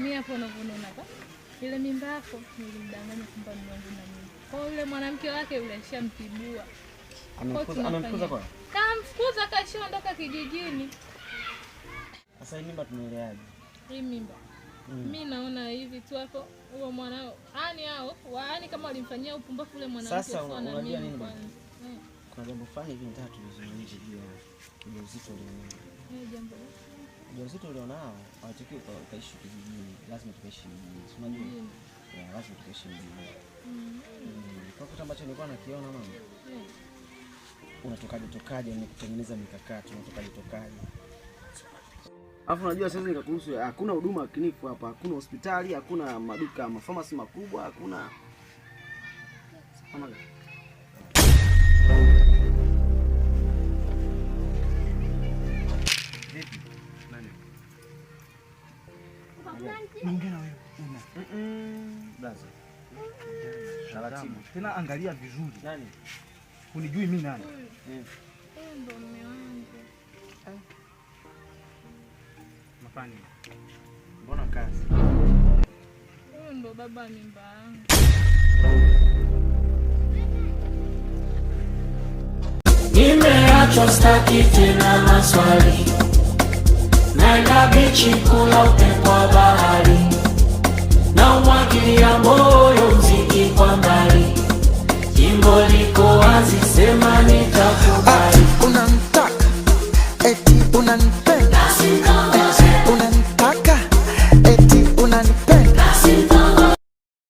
Mimi hapo unaona hapa. Ile mimba yako nilimdanganya kwamba ni wangu na mimi. Kwa yule mwanamke wake yule alishamtibua. Anamfukuza kwa? Kamfukuza kashaondoka kijijini. Sasa hii mimba tunaeleaje? Hii mimba. Mimi naona hivi tu hapo huo mwanao. Yaani kama walimfanyia upumbavu yule mwanamke sasa sana mimi nini? Kwanza. Kuna jambo fulani hivi nataka tulizungumzie juu ya ujauzito ulionao. Jambo. Ujauzito ulionao hawataki ukaishi kijijini, lazima tukaishi mjini. Unajua? Lazima tukaishi mjini. Kwa kitu ambacho nilikuwa nakiona mama. Unatokaje ni kutengeneza mikakati, unatokaje. Alafu unajua sasa nikakuhusu hakuna huduma klinifu hapa, hakuna hospitali, hakuna maduka, mafamasi makubwa, hakuna Niongea na wewe. Blaza. Tena angalia vizuri. Nani? Unijui mimi nani? Ndo mume wangu. Mafani. Mbona kazi? Huyo ndo baba mimba yangu. Nimeachwa staki tena maswali. Naenda bichi kula upepo wa bahari. Na umwagilia moyo mziki kwa mbali. Jimbo liko wazi, sema nitakubali. Unanitaka eti unanitaka